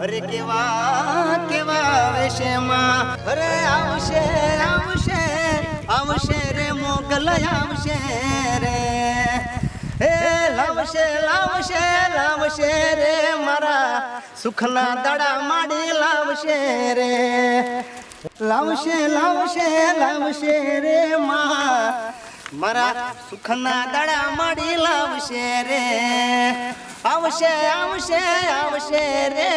અરે કેવા કેવા વેશમાં અરે આવશે આવશે આવશે રે મોગલ આવશે રે હે લાવશે લાવશે લાવશે રે મારા સુખના દડા માડી લાવશે રે લાવશે લાવશે લાવશે રે મારા સુખના દડા માડી લાવશે રે આવશે આવશે આવશે રે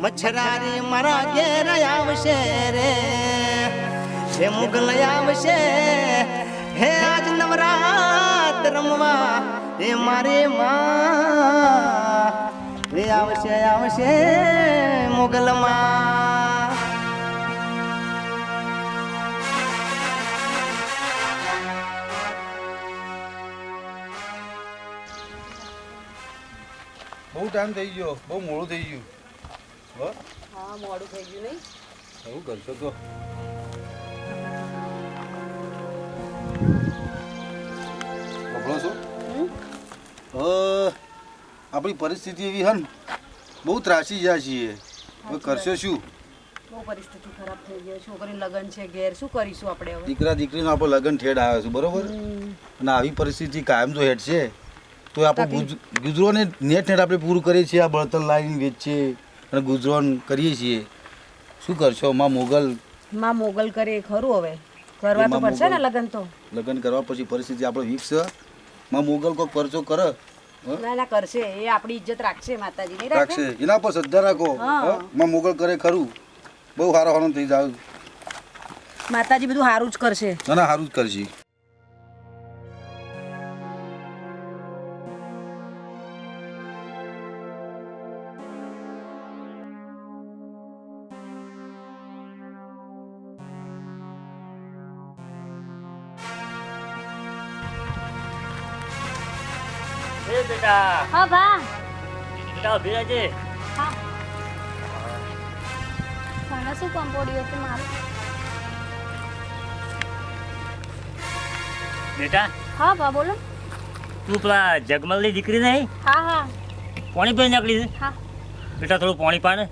મચ્છરારી મારા ઘેર આવશે રે હે મુગલ આવશે હે આજ નવરાત રમવા હે મારી હે આવશે આવશે મુગલ બહુ ટાઈમ થઈ ગયો, બહુ મોડું થઈ ગયું. હા મોડું થઈ ગયું નહીં. એવું કરશો તો ખબરો છો આપણી પરિસ્થિતિ એવી હન બહુ ત્રાસી જાય છીએ. હવે કરશો શું? બહુ પરિસ્થિતિ ખરાબ થઈ ગઈ. છોકરીનું લગ્ન છે ઘેર, શું કરીશું આપણે હવે? દીકરા દીકરીનો આપણો લગ્ન ઠેડ આવ્યો છે બરોબર, અને આવી પરિસ્થિતિ કાયમ જો હેડ છે તો આપણે ગુજરાતને નેટ આપણે પૂરું કરીએ છીએ. આ બળતર લાવીને વેચીએ અને ગુજરાન કરીએ છીએ. શું કરશો? માં મોગલ કરે ખરું, હવે કરવા તો પડશે ને લગ્ન. તો લગ્ન કરવા પછી પરિસ્થિતિ આપણે વીક છે. માં મોગલ કોઈ પરચો કરે ના ના કરશે, એ આપણી ઇજ્જત રાખશે. માતાજી નહીં રાખશે, એના પર શ્રદ્ધા રાખો. માં મોગલ કરે ખરું, બહુ સારો હારો થઈ જાય. માતાજી બધું સારું જ કરશે. ના ના સારું જ કરશે. બેટા હા બા. બેટા ઉભી રહેજે. હા મને શું કામ પડ્યું હતું મારું? બેટા હા બા બોલો. તું પેલા જગમલની દીકરી નહીં? હા હા પાણી પી નીકળી છે? હા બેટા થોડું પાણી પાને.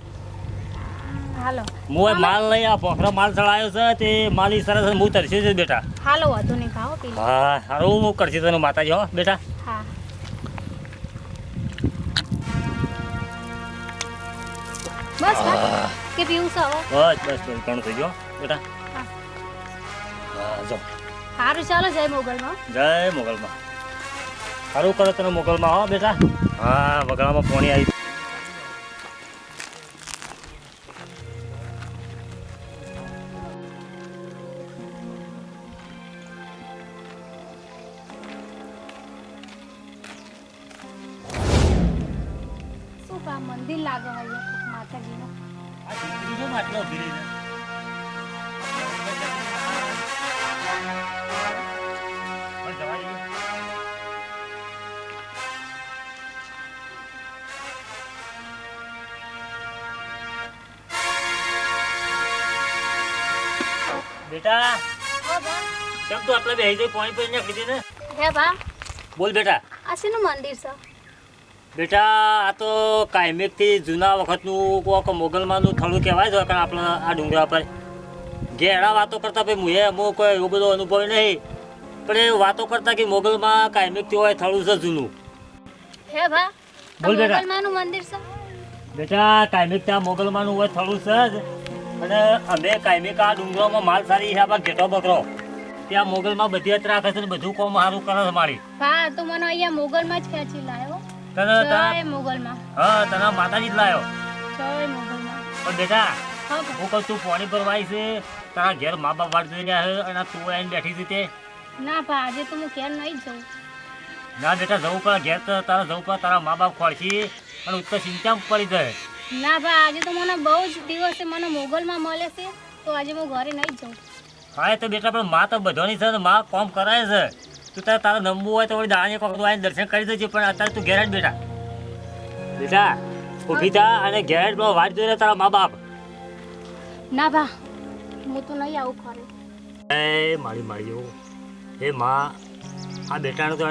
હાલો હું માલ લઈ આ પોખરો માલ ચડાયો છે તે માલી સરસ હું તરસ્યો છે બેટા. હાલો વધુ નહીં ખાઓ પી લો. હા સારું હું કરશે તને માતાજી. હો બેટા. હા બસ બા કે પીવું છે હવે? બસ બસ બસ ઘણું થઈ ગયો બેટા. હા હા જો સારું ચાલો જય મોગલમાં. જય મોગલમાં. સારું કરો તને મોગલમાં. હો બેટા. હા વગડામાં પાણી આવી. શું કામ મંદિર લાગે અહીંયા માતાજીનું? આ દીકરી જો માટલો ઉભી રહી છે. પણ જવા દઈએ. બેટા હો બા. કેમ તું આટલા બેહી જઈ પાણી પી નાખી દે ને? હે બા બોલ બેટા. આ શેનું મંદિર છે? બેટા આ તો કાયમેકથી જૂના વખતનું કોક મોગલમાંનું થળું કહેવાય છે. કારણ આપણે આ ડુંગરા પર ઘેડા વાતો કરતા ભાઈ મુએ અમુક કોઈ એવો બધો અનુભવ નહીં, પણ એ વાતો કરતા કે મોગલમાં કાયમેકથી હોય થળું છે જૂનું. હે બા બોલ બેટા. મોગલમાંનું મંદિર છે? બેટા કાયમેકથી આ મોગલમાંનું હોય થળું છે જ, અને અમે કાયમેક આ ડુંગરામાં માલ સારી છે. આ ઘેટો બકરો ત્યાં મોગલમાં બધી જ રાખે છે ને બધું કોમ સારું કરે છે મારી. હા તો મને અહીંયા મોગલમાં જ ખેંચી લાયો. તને જય મોગલમાં. હા તને માતાજી જ લાયો. જય મોગલમાં. પણ બેટા હા બા. હું કહું તું પાણી ભરવાય છે, તારા ઘેર મા બાપ વાટ જોઈને આવ્યો અને તું આવીને બેઠી હતી તે. ના બા આજે તો હું ઘેર નહીં જઉં. ના બેટા જવું પડે ઘેર, તો તારા જવું પડે. તારા મા બાપ ખોળશી અને ઉત્તર ચિંતા પડી જાય. ના બા આજે તો મને બહુ જ દિવસે મને મોગલમાં મળે છે, તો આજે હું ઘરે નહીં જાઉં. હા એ તો બેટા પણ માં તો બધોની છે ને, માં કોમ કરાય છે. તું તારે નમવું હોય તો વળી દાણા એક વખત આવીને દર્શન કરી દેજે, પણ અત્યારે તું ઘેર જ બેટા. બેટા ઊભી થા અને ઘેર વાટ જોઈને તારા મા બાપ. ના બા હું તો નહીં આવું ખરે. એ મારી માળીઓ હે માં, આ બેટાને તો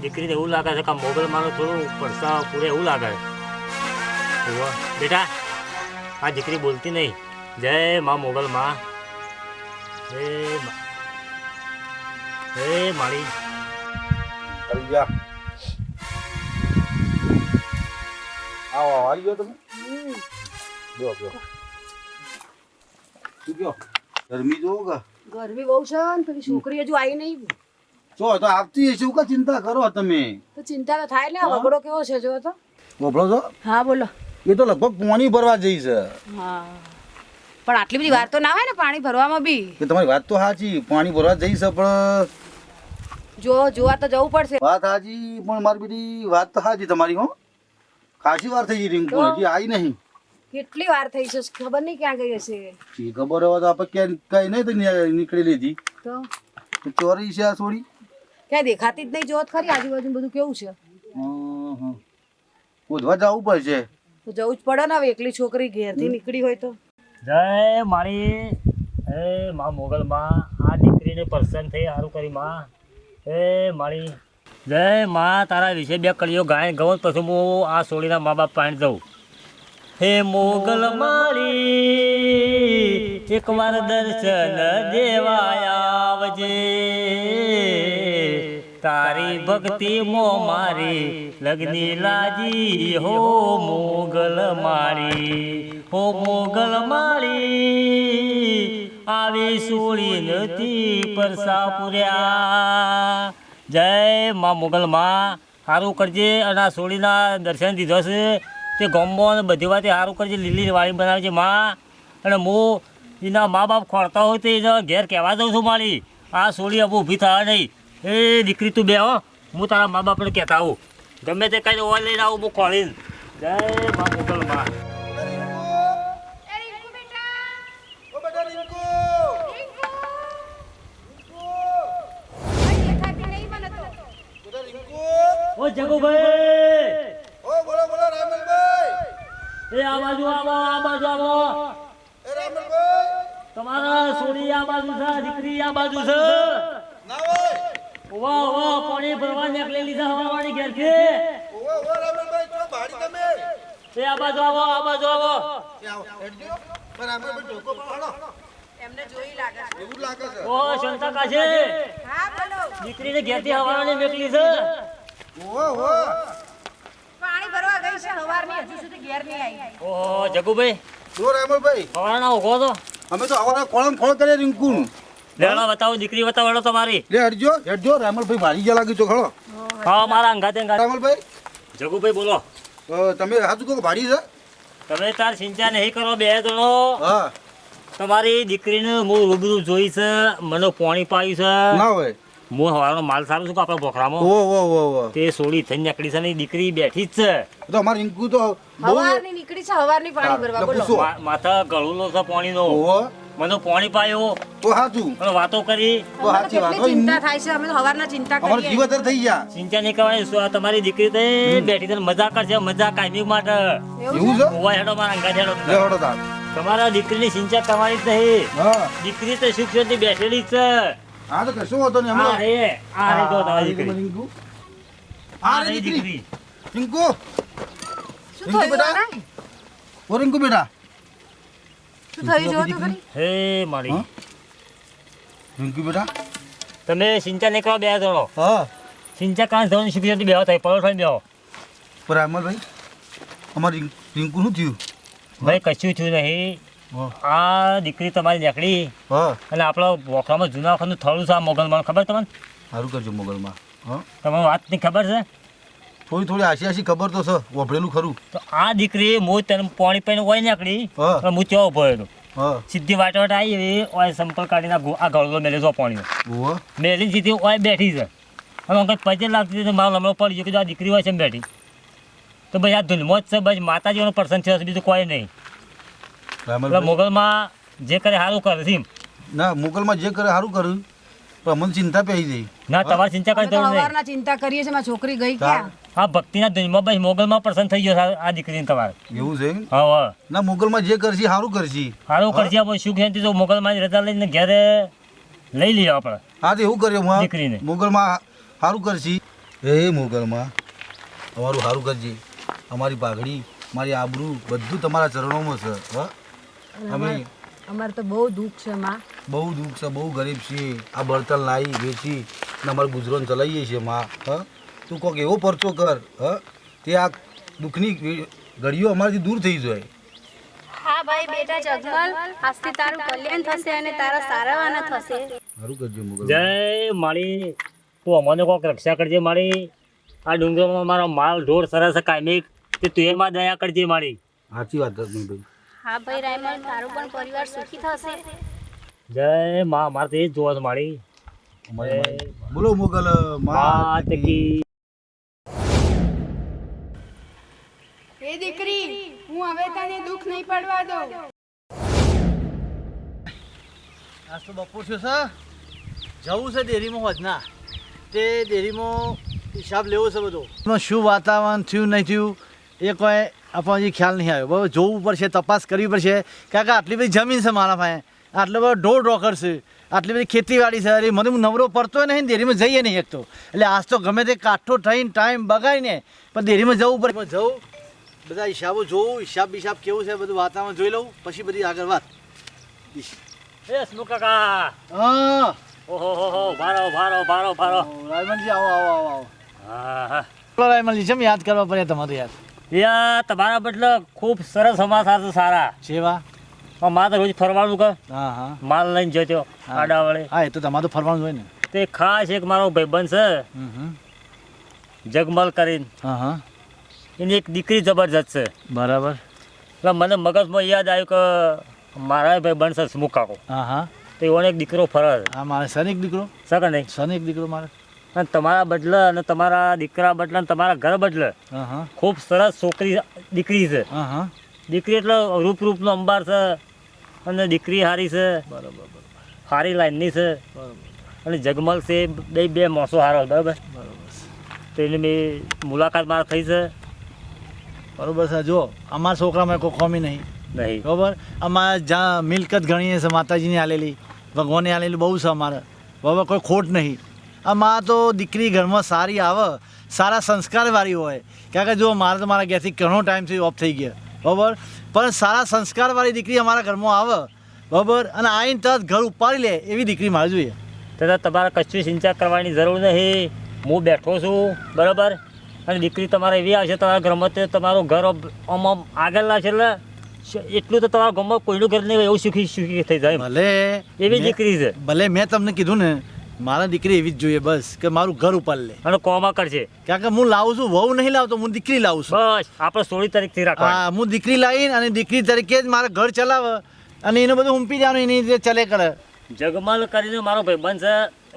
દીકરીને એવું લાગે છે કે મોગલ માનું થોડું પડસા પૂરે એવું લાગે છે. ઓવા બેટા આ દીકરી બોલતી નહીં જય માં મોગલ માં હે મારી આવી જા આવો આવી ગયો તમે જો જો શું કહો ગરમી જોવો કે ગરમી બહુ છે ને પેલી છોકરી હજુ આવી નહીં જો તો આવતી હશે કા ચિંતા કરો તમે તો ચિંતા તો થાય ને આ વગડો કેવો છે જો તો બોલો છો હા બોલો એ તો લગભગ પાણી ભરવા જઈ છે હા પણ આટલી બધી વાર તો ના હોય ને પાણી ભરવામાં બી કે તમારી વાત તો સાચી પાણી ભરવા જઈ છે પણ જોવા તો જવું પડશે વાત સાચી પણ મારી બધી વાત તો સાચી તમારી હો ખાસી વાર થઈ ગઈ રિંકુ તો? હજી આવી નહીં કેટલી વાર થઈ છે ખબર નહીં ક્યાં ગઈ હશે ઈ ખબર હોય તો આપણે ક્યાં કઈ નહીં તો નીકળેલી હતી તો તો ચોરી છે આ છોડી ક્યાં દેખાતી જ નહીં જોત ખરી આજુબાજુ બધું કેવું છે શોધવા જવું પડશે તો જવું જ પડે ને હવે એકલી છોકરી ઘેરથી નીકળી હોય તો જય મારી હે માં મોગલ માં આ દીકરીને પસંદ થઈ સારું કરી માં હે મારી જય માં તારા વિશે બે કડીઓ ગાય ગઉં પછી હું આ સોળીના મા બાપ પાણી જઉં હે મોગલ મારી એકવાર દર્શન દેવા આવજે તારી ભક્તિ મો મારી લગની લાજી હો મોગલ મારી હો મોગલ મારી આવી સોળી નથી પરસાપુર્યા જય માં મોગલ માં સારું કરજે અને આ સોળીના દર્શન દીધો છે તે ગોમ્બો અને બધી વાતે સારું કરજે લીલી વાળી બનાવે છે માં અને હું એના મા બાપ ખોરતા હોય તો એના ઘેર કહેવા જાઉં છું મારી આ સોળી હવે ઊભી થવા નહીં એ દીકરી તું બે હો હું તારા મા બાપને કહેતા આવું ગમે તે કઈ ઓવા લઈને આવું હું ખોળીને જય મા મોગલ માં ઓ જગુભાઈ ઓ બોલો બોલો રામલભાઈ એ આ બાજુ આવો આ બાજુ આવો એ રામલભાઈ તમારા સોળી આ બાજુ છે દીકરી આ બાજુ છે ના હોય વાહ વાહ પાણી ભરવા નીકળેલી છે હવાવાળી ઘેર છે ઓ રામલભાઈ તો ભાડી તમે એ આ બાજુ આવો આ બાજુ આવો આવો હેડજો પણ રામલભાઈ ઢોકો પાડો એમને જોઈ લાગે છે એવું લાગે છે ઓ શંતકા છે હા બોલો દીકરીને ઘેરથી હવાવાળી નીકળી છે ઓ પાણી ભરવા ગઈ છે હવારની હજુ સુધી ઘેર નહીં આવી ઓ જગુભાઈ જો રામલભાઈ હવાના ઉભો તો અમે તો આવાના કોળમ ખોળ કરે રિંકુન લેડો બતાવો દીકરી બતાવો તમારી લે હેડજો રામલભાઈ ભારી ગયા લાગી તો ખળો હા મારા અંગાતે અંગાતે રામલભાઈ જગુભાઈ બોલો તમે હાજુ કહો ભાડી છે તમે તાર ચિંતા નહીં કરો બે જણો હા તમારી દીકરીને હું રૂબરૂ જોઈ છે મને પાણી પાયું છે ના હોય હું હવાનો માલ સારું છું કે આપણા ભોખરામાં ઓ તે સોળી થઈ નીકળી છે ને દીકરી બેઠી જ છે તો અમાર રિંકુ તો બહુ હવારની નીકળી છે હવારની પાણી ભરવા બોલો પૂછો માથા ગળુલો છે પાણીનો ઓ મને પાણી પાયો તો હાચું અને વાતો કરી તો હાચી વાત કેટલી ચિંતા થાય છે અમે તો હવારના ચિંતા અમાર કરીએ જીવતર થઈ ગયા ચિંતા નહીં કરાય તમારી દીકરી તો બેઠી છે મજા કરશે મજા કાયમી માટે એવું છે ઓવા હેડો મારા અંગા હેડો લે હડો તાર તમારા દીકરીની ચિંતા તમારી જ નહીં હા દીકરી તો સુખ શાંતિ બેઠેલી જ છે આ તો કશું હતો ને આ હમણાં રે જો તમારી દીકરી રિંકુ આ રે દીકરી રિંકુ શું થયું બેટા? આના? ઓ રિંકુ બેટા શું થયું જો તો ખરી હે મારી હા? રિંકુ બેટા તમે ચિંતા નહીં કરો બે જણો હા ચિંતા કાંઈ જવાનું સુખ શાંતિ બેહો થાય પરોઠો બેહો પર અમરભાઈ અમાર રિંકુ નું થયું ભાઈ કશું થયું નહીં હા આ દીકરી તમારી નીકળી હા અને આપણા વોખરામાં જૂના વખતનું થળું છે આ મોગલમાં ખબર તમને સારું કરજો મોગલમાં હા તમને વાતની ખબર છે થોડી આશી ખબર તો છે વભળેલું ખરું તો આ દીકરી હું તને પાણી પીને ઓય નીકળી હા. અને હું ચો ઉભો હતો હા સીધી વાટ વાટ આવી ઓય સંપલ કાઢીને આ ગળો મેલે છો પાણીનો ઓ મેલીને સીધી ઓય બેઠી છે અને અંકલ પજે લાગતી હતી તો મારો લમણો પડી ગયો કે જો આ દીકરી હોય છે એમ બેઠી તો ભાઈ આ ધૂલમો જ છે બસ માતાજીનો પ્રસંગ છે બીજું કોઈ નહીં એટલે રામલભાઈ મોગલમાં જે કરે સારું કરે છે એમ. ના મોગલમાં જે કરે સારું કર્યું પણ અમને ચિંતા પડી ગઈ ના તમારે ચિંતા અમે કરવી તો જરૂર નહીં હવારના ચિંતા કરીએ છીએ મારી છોકરી ગઈ ક્યાં આ ભક્તિના ધૂનમાં બસ મોગલમાં પ્રસન્ન થઈ ગયો છે આ દીકરીને તમારે એવું છે હા હા ના મોગલમાં જે કરશે સારું કરશે સારું કરશે આપણે સુખ શાંતિ તો મોગલમાં રજા લઈને ઘરે લઈ લઈએ આપણે હા તો એવું કર્યું દીકરીને. મોગલમાં સારું કરશે એ મોગલમાં અમારું સારું કરજે અમારી પાઘડી મારી આબરૂ બધું તમારા ચરણોમાં છે. હા અમે અમારે તો બહુ દુઃખ છે માં. બહુ દુઃખ છે, બહુ ગરીબ છીએ. આ બળતણ લાવી વેચી ને અમારું ગુજરાન ચલાવીએ છીએ માં. હા તું કોઈક એવો પરચો કર હા તે આ દુઃખની ઘડીઓ અમારાથી દૂર થઈ જાય. હા ભાઈ બેટા જગમલ, આજથી તારું કલ્યાણ થશે અને તારા સારાવાના થશે. સારું કરજો મુગલ. જય માળી, તું અમને કોઈક રક્ષા કરજે માળી. આ ડુંગરમાં મારો માલ ઢોર સરસ કાયમી, તે તું એમાં દયા કરજે માળી. સાચી વાત છે ભાઈ. હા ભાઈ રાયમલ, તારું પણ પરિવાર સુખી થશે. જય માં, મારે તો એ જ જોવા છે માળી. બોલો મુગલ માત કી. એ દીકરી, હું હવે તને દુઃખ નહીં પડવા દઉં. આજ તો બપોર થયો છે, જવું છે ડેરીમાં હોજના. તે ડેરીમાં હિસાબ લેવો છે બધો. એમાં શું વાતાવરણ થયું નહીં થયું એ કોઈ આપણને હજી ખ્યાલ નહીં આવ્યો. બરાબર, જોવું પડશે, તપાસ કરવી પડશે. કારણ કે આટલી બધી જમીન છે મારા પાસે, આટલો બધો ઢોર ઢોકર છે, આટલી બધી ખેતીવાડી છે. અરે મને નવરો પડતો નહીં ને ડેરીમાં જઈએ નહીં એક તો. એટલે આજ તો ગમે તે કાઠો થઈને ટાઈમ બગાડીને પણ ડેરીમાં જવું પડે. જવું, બધા હિસાબો જોવું, હિસાબ કેવું છે બધું વાતાવરણ જોઈ લઉં, પછી બધી આગળ વાત. એ સ્નુ કાકા, હા ઓહો હો હો, ભારો ભારો ભારો ભારો. રાયમલજી, આવો આવો આવો આવો. હા હા. બોલો રાયમલજી, જેમ યાદ કરવા પડે તમારે યાદ. યા તમારા બદલે ખૂબ સરસ સમાચાર છે સારા. સેવા. મારે તો રોજ ફરવાનું કે હા હા માલ લઈને જતો હા. આડા વડે. હા, એ તો તમારે તો ફરવાનું હોય ને. તે ખાસ એક મારો ભાઈબંધ છે હમ. જગમલ કરીને, હા હા એની એક દીકરી જબરજસ્ત છે. બરાબર. એટલે મને મગજમાં યાદ આવ્યું કે મારા ભાઈબંધ છે સ્મુક કાકો, હા હા તો એનો એક દીકરો ફરે છે. હા, મારે સન એક દીકરો, શકે નહીં? સન એક દીકરો મારે. અને તમારા બદલે અને તમારા દીકરા બદલે અને તમારા ઘર બદલે હા હા ખૂબ સરસ છોકરી દીકરી છે. હા હા દીકરી એટલે રૂપનો અંબાર છે અને દીકરી સારી છે, બરાબર સારી લાઈનની છે. બરાબર અને જગમલ છે, બે માણસો સારો છે, બરાબર. બરાબર તો એની મેં મુલાકાત મારે થઈ છે બરાબર છે. જો અમારા છોકરામાં કોઈ ખોમી નહીં, નહીં. બરાબર. અમારે જ્યાં મિલકત ગણીએ છે માતાજીની આલેલી, ભગવાને આલેલી બહુ છે અમારે, બરાબર. કોઈ ખોટ નહીં. આમાં તો દીકરી ઘરમાં સારી આવે, સારા સંસ્કારવાળી હોય. કારણ કે જો મારે તો મારા ઘેરથી ઘણો ટાઈમથી ઓફ થઈ ગયા, બરાબર. પણ સારા સંસ્કારવાળી દીકરી અમારા ઘરમાં આવે, બરાબર, અને આવીને તરત ઘર ઉપાડી લે એવી દીકરી મારે જોઈએ. તથા તમારે કશું ચિંતા કરવાની જરૂર નહીં. હું બેઠો છું, બરાબર. અને દીકરી તમારે એવી આવશે તમારા ઘરમાં, તે તમારું ઘર આમ આગળ લાવશે એટલે એટલું તો તમારા ગામમાં કોઈનું ઘર નહીં હોય એવું સુખી થઈ જાય. ભલે એવી દીકરી છે. ભલે મેં તમને કીધું ને, મારા દીકરી એવી જ જોઈએ બસ, કે મારું ઘર ઉપાડી લે. અને કોમા કરશે. કારણ કે હું લાવું છું, વહુ નહીં લાવતો, હું દીકરી લાવું છું. બસ આપણે 16 તારીખથી રાખવા. હા, હું દીકરી લાવીને અને દીકરી તરીકે જ મારા ઘર ચલાવે અને એનું બધું હુંપી જવાનું, એની રીતે ચલે કરે. જગમલ કરીને મારો ભાઈબંધ છે,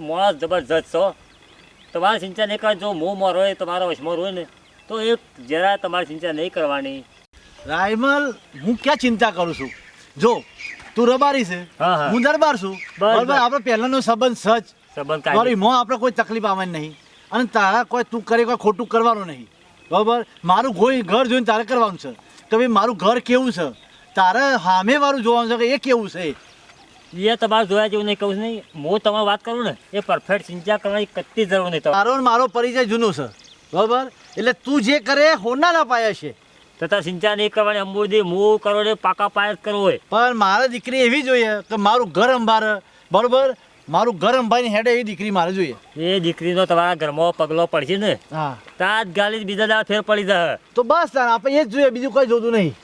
મોસ જબરજસ્ત છો. તમારે ચિંતા નહીં કરવાની. જો મોં મારો હોય, તમારા વશમાં હોય ને, તો એ જરા તમારે ચિંતા નહીં કરવાની. રાયમલ, હું ક્યાં ચિંતા કરું છું? જો તું રબારી છે, હા, હા. હું દરબાર છું, બરાબર. આપણે પહેલાનો સંબંધ સચ, સંબંધ મારી કાઢી. મોં આપણે કોઈ તકલીફ આવવાની નહીં, અને તારા કોઈ તું કરે કોઈ ખોટું કરવાનું નહીં, બરાબર. મારું કોઈ ઘર જોઈને તારે કરવાનું છે કે ભાઈ મારું ઘર કેવું છે, તારે સામે વાળું જોવાનું છે કે એ કેવું છે. એ તમારે જોયા જેવું નહીં કહું છું નહીં. હું તમારે વાત કરું ને, એ પરફેક્ટ ચિંતા કરવાની કતી જરૂર નહીં. તારો ને મારો પરિચય જૂનો છે, બરાબર. એટલે તું જે કરે હોનાના પાયા છે, તથા ચિંતા નહીં કરવાની. અંબુદી હું કરો ને પાકા પાયા જ કરવો હોય. પણ મારે દીકરી એવી જોઈએ કે મારું ઘર અંબારે, બરોબર. મારું ઘર અંબાઈને હેડે એવી દીકરી મારે જોઈએ. એ દીકરીનો તમારા ઘરમાં પગલો પડશે ને, હા, તાજ ગાલી બીજા દાડા ફેર પડી જાય. તો બસ તારે આપણે એ જ જોઈએ, બીજું કોઈ જોતું નહીં.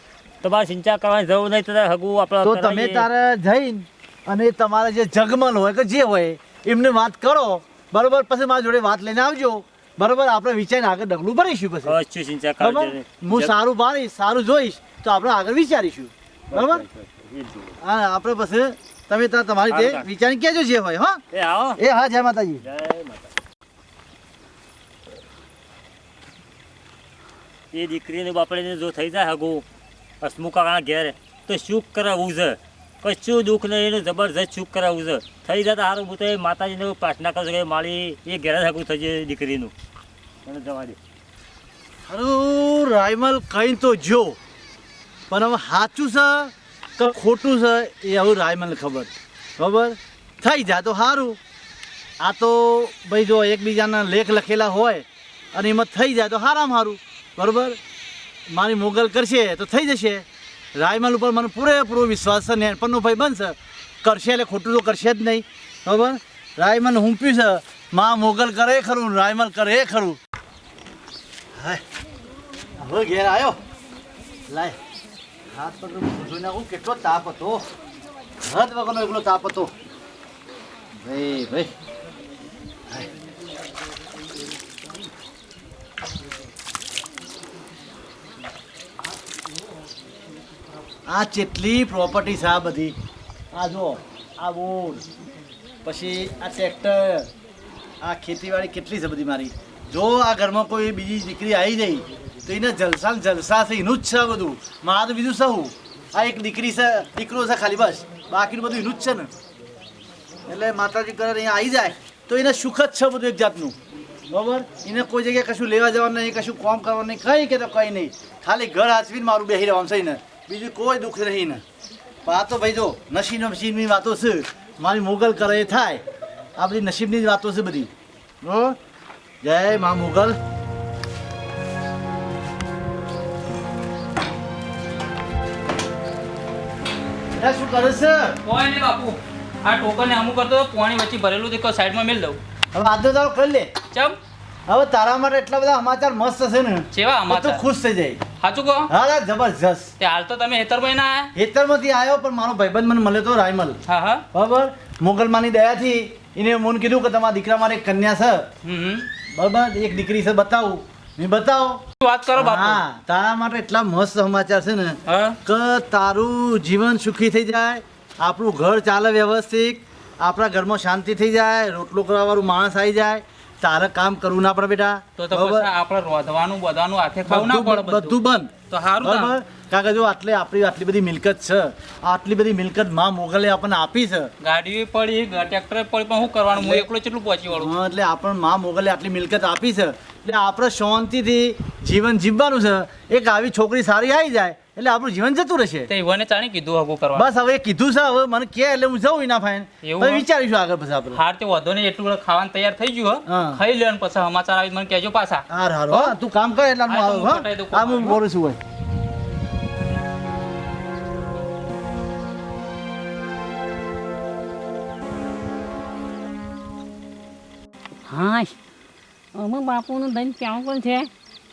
તમારે ચિંતા કરવાની જરૂર નહીં. તથા હગું આપણે તો તમે તારે જઈને અને તમારા જે જગમલ હોય કે જે હોય એમને વાત કરો, બરોબર. પછી મારા જોડે વાત લઈને આવજો, બરોબર. આપણે વિચારીને આગળ ડગલું ભરીશું. પછી કશું ચિંતા બરોબર, કરવાની. હું સારું ભાળીશ, સારું જોઈશ તો આપણે આગળ વિચારીશું, બરોબર. હા, આપણે પછી તમે તમારી રીતે વિચારીને કહેજો જે હોય. હા, એ આવો. એ હા, જય માતાજી. જય માતા. એ દીકરીને બાપડીને જો થઈ જાય હગું હસમુકાના ઘેર, તો સુખ કરાવવું છે. કશું દુઃખ નહીં, એનું જબરજસ્ત સુખ કરાવવું છે. થઈ જતા સારું. હું તો એ માતાજીને પ્રાર્થના કરું છું કે મારી એ ઘેર જ હગું થશે દીકરીનું. મને જવા દે. અરે રાયમલ, કઈ તો જો, પણ હવે સાચું છે કે ખોટું છે એ હવે રાયમલને ખબર, બરાબર. થઈ જાય તો સારું. આ તો ભાઈ જો એકબીજાના લેખ લખેલા હોય અને એમાં થઈ જાય તો સારામાં સારું, બરાબર. મારી મોગલ કરશે તો થઈ જશે. રાયમલ ઉપર મને પૂરેપૂરો વિશ્વાસ છે. નેનપણનો ભાઈ બનશે, કરશે એટલે ખોટું તો કરશે જ નહીં. બરાબર, રાયમલ હુંપ્યું છે, માં મોગલ કરે ખરું, રાયમલ કરે ખરું. હાય, હવે ઘેર આવ્યો. લાય હાથ પર જોઈ નાખું કેટલો તાપ હતો. હદ વગરનો એકલો તાપ હતો. ભાઈ ભાઈ આ જેટલી પ્રોપર્ટી છે આ બધી, આ જો આ બોર્ડ, પછી આ ટ્રેક્ટર, આ ખેતીવાડી કેટલી છે બધી મારી. જો આ ઘરમાં કોઈ બીજી દીકરી આવી જાય તો એને જલસા ને જલસા છે, એનું જ છે બધું. મારા તો બીજું શું, આ એક દીકરી છે, દીકરો છે ખાલી, બસ બાકીનું બધું એનું જ છે ને. એટલે માતાજી કરે અહીંયા આવી જાય તો એને સુખ જ છે બધું એક જાતનું. બરાબર, એને કોઈ જગ્યાએ કશું લેવા જવાનું નહીં, કશું કામ કરવાનું નહીં, કંઈ કે તો કંઈ નહીં, ખાલી ઘર હાચવીને મારું બેસી રહેવાનું છે ને, બીજું કોઈ દુઃખ નહીં ને. પણ આ તો ભાઈ જો નસીબની વાતો છે. મારી મોગલ કરે એ થાય. આ બધી નસીબની જ વાતો છે બધી. બરાબર, જય મા મોગલ. શું કરે છે? કોઈ નહીં બાપુ, આ ટોકન ને અમુક કરતો પાણી વચ્ચે ભરેલું તે સાઈડમાં મેળ દઉં. હવે આજનો તારો કરી લે. ચમ હવે તારા માટે એટલા બધા સમાચાર મસ્ત છે ને, કેવા તો અમાર ખુશ થઈ જાય. સાચું કહો? હા જબરજસ્ત. તે હાલ તો તમે હેતરભાઈ ના આયા? હેતરમાંથી આવ્યો પણ મારો ભાઈબંધ મને મળ્યો તો રાયમલ. હા હા બરાબર, મોગલમાની દયાથી એને મને કીધું કે તમારા દીકરા મારે એક કન્યા છે. હમ બરાબર, એક દીકરી છે, બતાવું. મેં બતાવો. શું વાત કરો બાપુ? હા, તારા માટે એટલા મસ્ત સમાચાર છે ને હા કે તારું જીવન સુખી થઈ જાય, આપણું ઘર ચાલે વ્યવસ્થિત, આપણા ઘરમાં શાંતિ થઈ જાય, રોટલો કરવાવાળું માણસ આવી જાય, તારે કામ કરવું ના પડે બેટા. તો પછી આપણે રોધવાનું બધાનું હાથે ખાવું ના પડે બધું બંધ. તો સારું બરાબર, કારણ કે જો આપણી આટલી બધી મિલકત છે, આટલી બધી મિલકત માં મોગલે આપણને આપી છે. ગાડી પડી, ટ્રેક્ટર પડી, પણ શું કરવાનું? હું એકલો કેટલું પહોંચી વળું? હા, એટલે આપણને માં મોગલે આટલી મિલકત આપી છે, એટલે આપણે શાંતિથી જીવન જીવવાનું છે. એક આવી છોકરી સારી આવી જાય એટલે આપણું જીવન જતું રહેશે. તે ઈવને ચાણી કીધું હગું કરવા? બસ હવે કીધું છે, હવે મને કે એટલે હું જઉં ના ફાઈન. એવું? હવે વિચારીશું આગળ પછી આપણે. હાર તે વધો ને એટલું બધું ખાવાનું તૈયાર થઈ ગયું હો. હા. ખાઈ લેવાનું, પછી સમાચાર આવી મને કહેજો પાછા. હાર હાર હા, તું કામ કર એટલે હું હા, તો આવું. હું હા, પટાઈ દઉં. હા, હું બોલું છું ભાઈ. હા, અમે બાપુનું દહીં ક્યાં પણ છે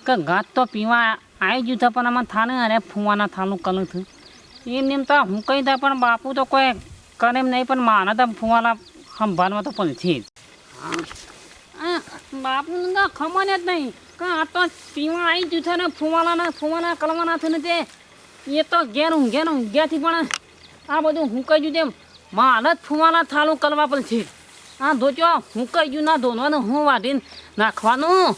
કે ગાત તો પીવા આવી ગયું છે, પણ આમાં થાને અરે ફૂવાના થાનું કલું થયું એમને એમ તો હું કહી દઉં, પણ બાપુ તો કોઈ કરે એમ નહીં, પણ મારા તો ફૂવાના સંભાળવા તો પણ છે જ. બાપુનું તો ખબર જ નહીં કે આ તો પીવા આવી ગયું છે ને ફૂવાના કલવાના થયું ને તે એ તો ઘેરથી પણ આ બધું હું કહી ગયું તેમ મારા જ ફૂવાના થાલું કરવા પણ છે. હા ધોચો હું કહી ગયું ના ધોવાનું, હું વાઢીને નાખવાનું.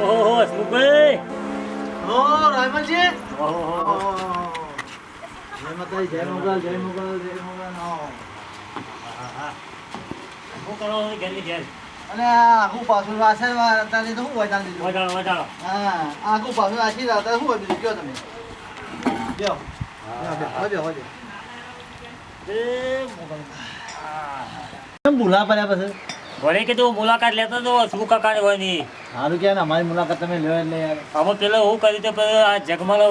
ઓહો હસમુખભાઈ. ઓ રાયમલજી. જય માતાજી, જય મોગલ, જય મોગલ, જય મોગલ. શું કરો છો ઘેરની ઘેર? અને આ આખું પાછું વાસણ વાળતાની તો શું હોય તાન દીધું? વટાણો. હા, આખું પાછું વાસી રાતા શું હોય બીજું કયો તમે? બેહો. બેહો. એ મોગલ. કેમ ભૂલા પડ્યા પછી? વળી કીધું મુલાકાત લેતો તો હસમુખ કાકાની હોય ની. સારું કે અમારી મુલાકાત તમે લ્યો એટલે યાર. અમે પેલો હું કર્યું તે પેલો આ જગમાલો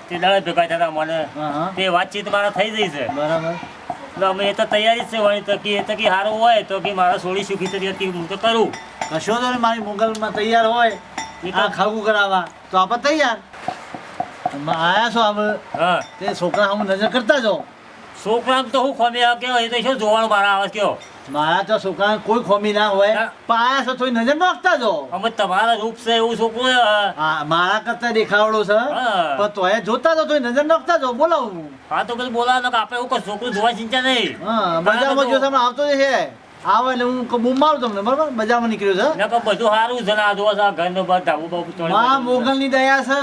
તે દાડે ભેગા થતા મને હા હા, તે વાતચીત મારા થઈ જઈ છે. બરાબર. એટલે અમે એ તો તૈયારી જ છે વળી તો કે એ તો કે સારું હોય તો કે મારા સોળી સુખી તરીકે કે હું તો કરું. કશો તો ને મારી મોગલમાં તૈયાર હોય એ તો આ ખાવું કરાવવા તો આપણે તૈયાર. આયા છો આપણે હા તે છોકરા સામે નજર કરતા જાઓ. છોકરા તો હું ખોમી આવે કે એ તો શું જોવાનું મારા આવે કયો. મારા તો છોકરાને કોઈ ખોમી ના હોય, હા. પણ આયા છો થોડી નજર નાખતા જાઓ. અમે તમારા રૂપ છે એવું છોકરું છે. હા, મારા કરતા દેખાવડો છે હા. પણ તોય જોતા તો થોડી નજર નાખતા જાઓ. બોલાવું. હા તો બધું બોલાવો કે આપણે એવું કોઈ છોકરું જોવા ચિંતા નહીં. હા, બજારમાં જો તમે આવતો જ છે આવે એટલે હું બૂમ મારું તમને. બરાબર, બજારમાં નીકળ્યો છે. ને કે બધું સારું છે ને આ જોવા ઘરનો બાદ ધાબુ બાબુ તોડી માં બધું છે. મોગલની દયા છે.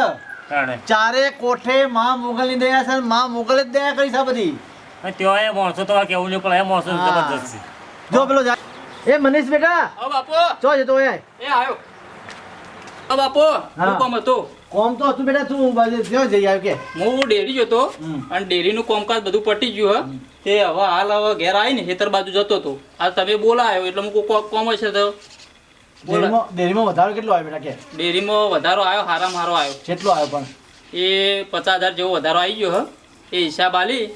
તાણે. ચારે કોઠે માં મોગલની દયા છે. માં મોગલે જ દયા કરી છે બધી. અને ત્યાં એ માણસો તો કેવું નહીં પણ એ માણસો હા. જબરદસ્ત છે. જો પેલો જાય. એ મનીષ બેટા ઓ બાપુ, ચો જતો હોય. એ આવ્યો. ઓ બાપુ, હા. હું કામ હતું? કોમ તો હતું બેટા, તું બાજુ ક્યાં જઈ આવ્યો કે? હું ડેરી જતો અને ડેરીનું કામકાજ બધું પટી ગયું હે તે હવે હાલ ઘેર આવીને ખેતર બાજુ જતો હતો. આ તમે બોલાયો એટલે હું કોમ હશે તો બોલા. ડેરીમાં વધારો કેટલો આવ્યો બેટા કે? ડેરીમાં વધારો આવ્યો, હારામાં હારો આવ્યો. કેટલો આવ્યો પણ? એ 50,000 જેવો વધારો આવી ગયો હે. એ હિસાબ આલી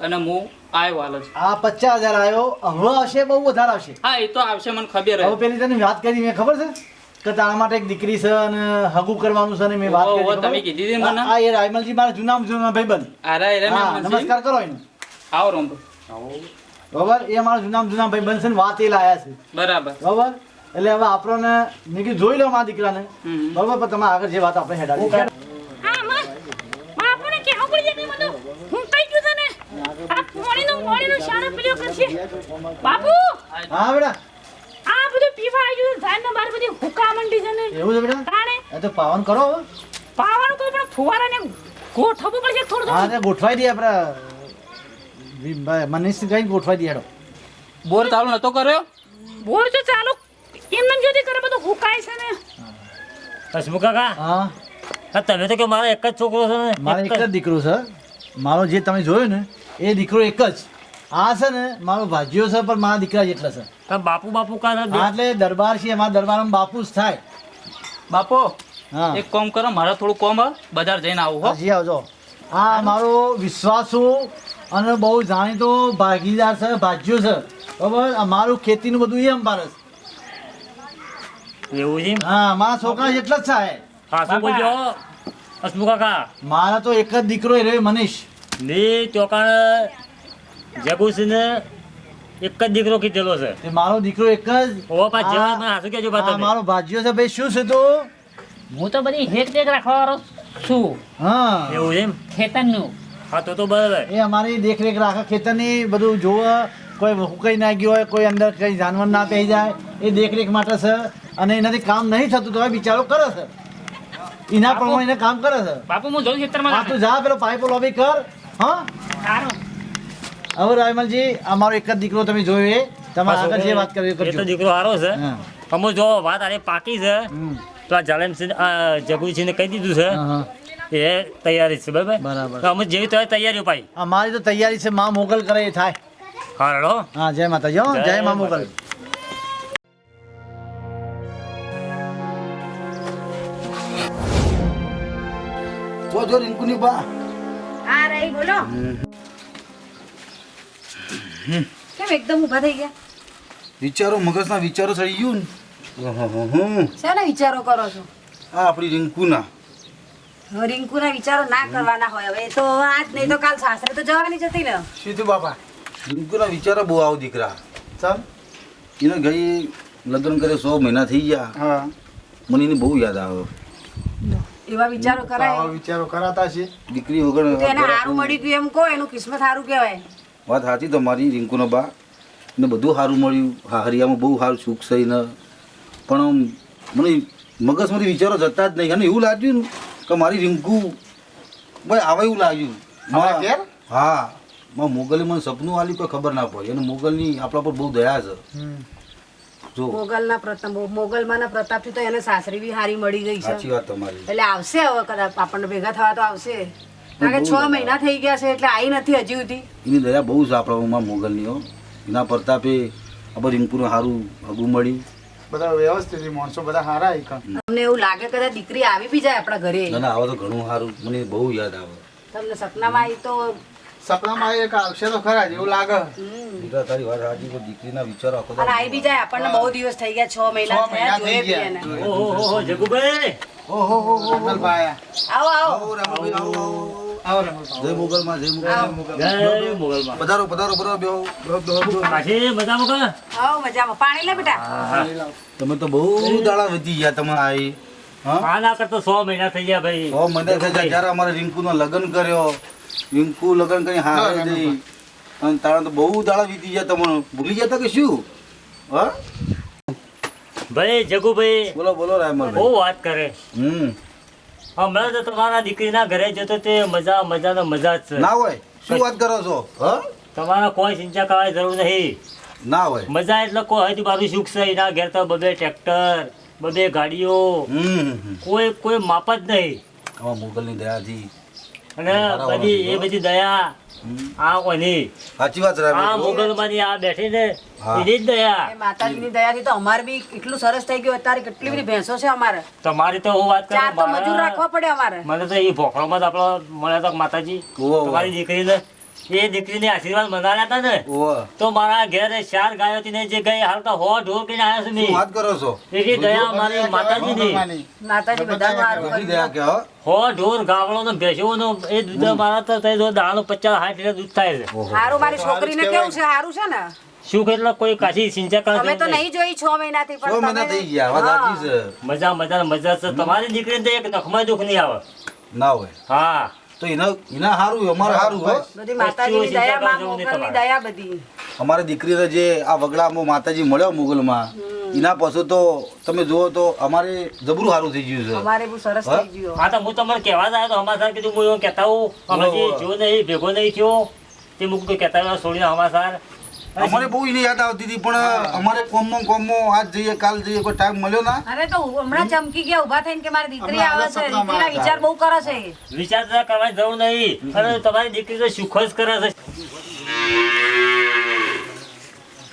અને હું આવ્યો હાલ જ. આ 50,000 આવ્યો, હવે આવશે બહુ વધારે આવશે. હા એ તો આવશે, મને ખબર હવે હે. પેલી તને વાત કરી મેં, ખબર છે કે તારા માટે એક દીકરી છે અને હગું કરવાનું છે ને મેં વાત ઓહો, કરી. તમે કીધી હતી મને. આ એ રાયમલજી મારા જૂના ભાઈબંધ. અરે અરે હા, મેં નમસ્કાર કરો એને. આવો રમતો. બરાબર, એ મારા જૂના ભાઈબંધ છે ને વાત એ લાયા છે. બરાબર. બરાબર, એટલે હવે આપણને મેં કીધું જોઈ લો મારા દીકરાને. બરાબર, પણ તમે આગળ જે વાત આપણે હેડાડી. હા માં બાપુને કેવું પડી જાય બધું હું કઈ ગયું તને આ મોણીનું શાણા પીલ્યો કરશે બાપુ. હા બેટા, આ બધું પીવા આવ્યું ધાન બાર બધી હુકા મંડી છે ને એવું છે બેટા? તાણે એ તો પાવન કરો હવે. પાવાનું કોઈ પણ ફુવારાને ગોઠવવું પડશે થોડું હા, તે ગોઠવાઈ દઈએ આપણે. મનીષ કઈ ગોઠવાઈ દઈએ હેડો. બોર ચાલુ નતો કર્યો. બોર જો ચાલુ એમને જોતી કરે બધું હુકાય છે ને. હસમુખ કાકા હા, આ તમે તો કે મારો એક જ છોકરો છે ને? મારો એક જ દીકરો છે. મારો જે તમે જોયો ને એ દીકરો એક જ. આ છે ને મારો ભાજીઓ છે પણ મારા દીકરા જેટલા છે. આ બાપુ બાપુ કા હા, એટલે દરબાર છે, અમારા દરબારમાં બાપુ જ થાય. બાપો હા, એક કામ કરો, મારે થોડું કામ હે, બજાર જઈને આવું હો. હજી આવજો. આ મારો વિશ્વાસુ અને બહુ જાણીતો ભાગીદાર છે, ભાજ્યો છે. બરાબર, અમારું ખેતીનું બધું એ અંબારસ. એવું છે? હા, મારા છોકરા જેટલા જ થાય. હા શું બોલજો હસમુખ કાકા? મારા તો એક જ દીકરો એ રહ્યો મનીષ. ને ચોકાણ જગુસિંહને એક જ દીકરો કીધેલો છે. તે મારો દીકરો એક જ. ઓ પાછ જેવા મને હાસુ કહેજો આ પાછા તમે. મારો ભાજ્યો છે ભાઈ. શું છે તો? હું તો બધી હેક ટેક રાખવાનો છું હા, એવું છે એમ? ખેતરનું. હા તો બરાબર. એ અમારી દેખરેખ રાખે ખેતરની, બધું જોવે. કોઈ હુકાઈ ના ગયું હોય, કોઈ અંદર કઈ જાનવર ના પહેરી જાય, એ દેખરેખ માટે છે. અને એનાથી કામ નહીં થતું તો બિચારો કરે છે, એના પ્રમાણે એને કામ કરે છે. બાપુ હું જોઉં ખેતરમાં હા, તું જા પેલો પાઇપો લોબી કર. હા, સારું. હવે રાયમલજી, અમારો એક જ દીકરો તમે જોયો એ. તમારે આગળ જે વાત કરવી એ એ તો કરજો. દીકરો સારો છે. હા. અમુ જો વાત આરે પાકી છે હમ. તો આ જાલેમસિંહ જગુસિંહને કહી દીધું છે હા, હા. એ તૈયારી છે બરાબર. બરાબર. તો અમે જેવી તૈયારીઓ પાઈ. અમારી તો તૈયારી છે, માં મોગલ કરે એ થાય. હા રડો. હા, જય માતાજી. હો, જય માં મોગલ. જો રિંકુની બા હા રહી બોલો. કેમ એકદમ ઊભા થઈ ગયા? વિચારો, મગજના વિચારો ચડી ગયું ને. શાના વિચારો કરો છો? આ આપણી રિંકુના. રિંકુના વિચારો ના કરવાના હોય. હવે એ તો આજ નહીં તો કાલ સાસરે તો જવાની જતી ને. સીધું બાપા. રિંકુના વિચારો બહુ આવ દીકરા. ચાલ. એને ગઈ લગ્ન કરે 100 મહિના થઈ ગયા. હા, મને એની બહુ યાદ આવે. એવા વિચારો કરાય. વિચારો કરાતા છે. દીકરી વગર તો એને સારું મળી ગયું એમ કહો, એનું કિસ્મત સારું કહેવાય. વાત સાચી તમારી રિંકુનો બા. એને બધું સારું મળ્યું. હા, હરિયામાં બહુ સારું સુખ છે એને. પણ મને મગજમાંથી વિચારો જતા જ નહીં. અને એવું લાગ્યું ને કે મારી રિંકુ ભાઈ આવે એવું લાગ્યું. હા, માં મોગલે મને સપનું આલ્યું કોઈ ખબર ના પડી. અને મોગલની આપણા પર બહુ દયા છે. જો મોગલમાના પ્રતાપથી તો એને સાસરી બી સારી મળી ગઈ છે. સાચી વાત તમારી. એટલે આવશે હવે કદાચ આપણને ભેગા થવા તો આવશે. કારણ કે 6 મહિના થઈ ગયા છે એટલે આવી નથી હજી સુધી. એની દયા બહુ છે આપણામાં મોગલની. હો, એના પ્રતાપે આપણે રિંકુનું સારું હગું મળી. બધા વ્યવસ્થિત માણસો બધા સારા આઈકન. તમને એવું લાગે કદાચ દીકરી આવી બી જાય આપણા ઘરે. ના આવા તો ઘણું સારું. મને બહુ યાદ આવે. તમને સપનામાં આવી તો સપનામાં એક આવશે તો ખરા જ એવું લાગે. દીકરા તારી વાત સાચી. પણ દીકરીના વિચારો આખો અને આવી બી જાય આપણને બહુ દિવસ થઈ ગયા 6 મહિના થયા જોઈએ બી એને. ઓહો જગુભાઈ. રમલભાઈ આવો આવો આવો રમલભાઈ. જય મોગલમાં, જય મોગલમાં. જય મોગલમાં. પધારો પધારો પધારો. બેહો, બેહો, બેહો, બેહો. પાછી મજામાં કા? આવો મજામાં. પાણી લે બેટા. તમે તો બહુ દાડા વધી ગયા. તમે આવી આ ના કરતો 100 મહિના થઈ ગયા ભાઈ. 100 મહિના થઈ ગયા. જ્યારે અમારે રિંકુનો લગ્ન કર્યો. રિંકુ લગ્ન કરી હારે જઈ. અને તારા તો બહુ દાડા વીતી ગયા. તમને ભૂલી ગયા તા કે શું? હા, ભાઈ જગુભાઈ બોલો બોલો રાયમલ. બહુ વાત કરે. હમણાં તો તમારા દીકરીના ઘરે જતો તે મજાનો મજા જ છે. ના હોય. શું વાત કરો છો? હા, તમારા કોઈ ચિંતા કરવાની જરૂર નહીં. ના હોય. મજા એટલે કોઈ હજી મારું સુખ છે. એના ઘેર તો બધે ટ્રેક્ટર, બધે ગાડીઓ, કોઈ માપ જ નહીં. આમાં મોગલની દયાથી અને બધી એ બધી દયા આ કોની સાચી વાત છે આ મોગલમાની આ બેઠી ને હા. એની જ દયા એ માતાજીની દયાથી તો અમારે બી એટલું સરસ થઈ ગયું અત્યારે કેટલી બધી ભેંસો છે અમારે તમારી તો હું વાત ચાર કરું તો મજૂર રાખવા પડે અમારે મને તો એ ભોખડામાં જ આપણો મળ્યા હતા માતાજી ઓહો. તમારી દીકરીને એ દીકરીને આશીર્વાદ મનાવ્યા હતા ને ઓહ તો મારા ઘેરે 4 ગાયો હતી ને જે ગઈ હાલ તો 100 ઢોર કરીને આવ્યો છું શું મેં. વાત કરો છો એવી દયા મારી માતાજીની માતાજી બધાનું હારું કેટલી કરી દયા દે. કે હો? 100 ઢોર ગાવડો ભેંસોનો એ દૂધ મારા તો થઈ જો દાણો 50-60 લીટર દૂધ થાય છે ઓહો. હારું મારી છોકરીને કેવું છે હારું છે ને શું એટલે કોઈ કાશી સિંચા કરવા અમે તો જેવું નહીં જોઈ 6 મહિનાથી 6 મહિના તમે- થઈ ગયા વાત સાચી છે મજા મજા છે તમારી દીકરીને તો એક નખમાં દુઃખ નહીં આવે ના હોય હા તો એના સારું અમારે સારું હોય બધી માતાજીની દયા માં જવું નહીં મોગલની તમારે. દયા બધી અમારી દીકરીને જે આ વગડામાં માતાજી મળ્યો મુગલમાં એના પછી તો તમે જુઓ તો અમારે જબરું સારું થઈ ગયું છે અમારે બહુ સરસ હા? થઈ ગયું હા તો હું તમારે કહેવા જ આવ્યો તો અમારા કીધું હું એવું કહેતા હું હમણાં જો નહીં ભેગો નહીં થયો તે મૂક તો કહેતા હોય છોડીને અમારા અમારે બહુ એની યાદ આવતી હતી પણ અમારે કોમમાં આજ જઈએ કાલ જઈએ કોઈ ટાઈમ મળ્યો ના અરે તો હમણાં ચમકી ગયા ઊભા થઈને કે મારી દીકરી આવે છે દીકરીના વિચાર બહુ કરે છે એ. વિચાર કરવાની જરૂર નહીં અને તમારી દીકરી તો સુખ જ કરે છે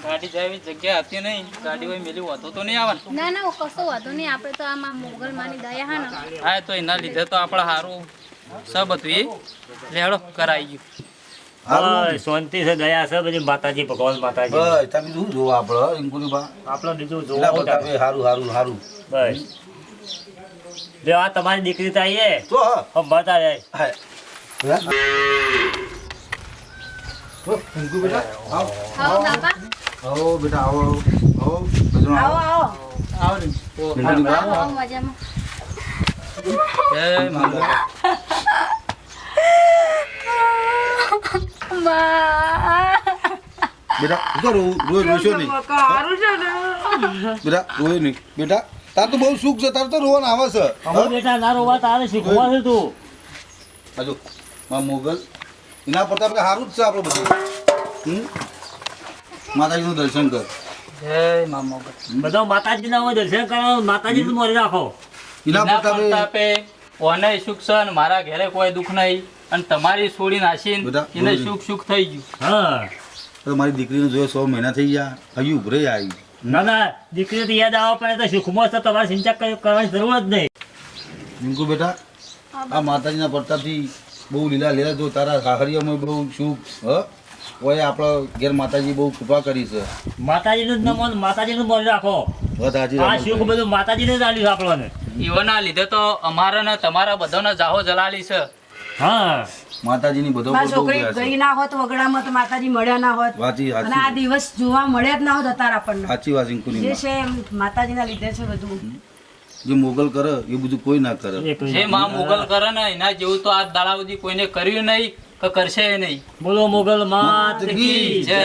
ગાડી જાય એવી જગ્યા હતી નહીં ગાડી હોય મેલી હોતો તો નહીં આવે ને. ના ના કશો વાંધો નહીં આપણે તો આમાં મોગલમાની દયા હા ને હા તો એના લીધે તો આપણે સારું સબ હતું એ લેડો કરાઈ ગયું બસ, શાંતિ છે દયા છે બધી માતાજી ભગવાન માતાજી બસ તમે શું જોવો આપણે ઇન્કુની બા આપણે બીજું એના જોવું પ્રતાપે સારું બસ જો આ તમારી દીકરી તો આવીએ તો હા બતા જાય હા. તો, ઇન્કુ બેટા આવો આવો બાપા આવો બેટા આવો આવો બધું આવો આવો આવો આવો ને. ઓ, ઇન્કુની બા આવો આવો મજામાં જય મામા. બેટા શું કરું રોશો નહીં હારું છે ને બેટા રોય નહીં બેટા તાર તો બહુ સુખ છે તાર તો રોવાનું આવે છે અમે બેટા ના રોવા તારે શીખવા છે તું હજુ માં મોગલ એના પ્રતાપે સારું જ છે આપણે બધું માતાજીનું દર્શન કર જય મામા. બધા માતાજીના દર્શન કરો માતાજી મોરી રાખો એના એના પ્રતાપે પ્રતાપે ઓને સુખ છે અને મારા ઘરે કોઈ દુઃખ નહીં અને તમારી છોડી નાસીને બધા એને બોલી. સુખ સુખ થઈ ગયું. હા તો મારી દીકરીને જોયે 100 મહિના થઈ ગયા હજુ ઉભરે આવી ના ના દીકરી તો યાદ આવવા પડે તો સુખમાં તો તમારે સિંચા કરવાની જરૂર જ નહીં રિંકુ બેટા આ માતાજીના પ્રતાપથી બહુ લીલા લીલા જો તારા સાહરિયામાં બહુ સુખ ઓય આપણો ઘેર માતાજી બહુ કૃપા કરી છે માતાજીનું જ નમન માતાજીનું મોરી રાખો વાત હાજી આ સુખ બધું માતાજીને જ આલ્યું છે આપણને ઈવોના લીધે તો અમારા ને તમારા બધાના જાહો જલાલી છે. હા માતાજીની બધો મારી પર બહુ છોકરી ગયા છે ગઈ ના હોત વગડામાં તો માતાજી મળ્યા ના હોત વાંચી અને આ દિવસ જોવા મળ્યા જ ના હોત અત્યારે આપણને સાચી વાત રિંકુની જે માં. છે એમ માતાજીના લીધે છે બધું જે મોગલ કરે એ બધું કોઈ ના કરે એક જે માં મુગલ કરે ને એના જેવું તો આજ દાડા સુધી કોઈને કર્યું નહીં કે કરશે નહીં. બોલો મોગલ માત કી કી જય.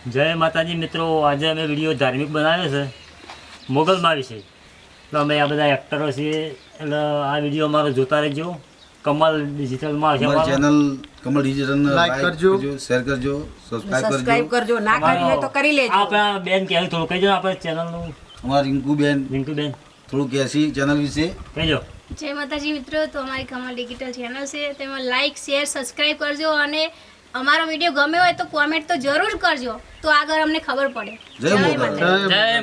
જય જય માતાજી મિત્રો આજે અમે વિડીયો ધાર્મિક બનાવ્યો છે મોગલમાં વિશે એટલે અમે આ બધા એક્ટરો છીએ એટલે આ વિડીયો અમારો જોતા રહેજો કમલ ડિજિટલમાં આવશે અમારી અમારો. ચેનલ કમલ ડિજિટલ લાઈક કરજો શેર કરજો સબસ્ક્રાઇબ સબસ્ક્રાઇબ કરજો કરજો ના કરી હોય તો કરી લેજો આપણા બેન કહેવું થોડું કહેજો આપણે ચેનલનું અમારા રિંકુ બેન રિંકુ બેન થોડું કહેશી ચેનલ વિશે કહેજો જય માતાજી મિત્રો તો અમારી કમલ ડિજિટલ ચેનલ છે તેમાં લાઈક શેર સબસ્ક્રાઈબ કરજો અને અમારો વિડીયો ગમ્યો હોય તો કોમેન્ટ તો જરૂર કરજો તો આગળ અમને ખબર પડે જય મોગલ જય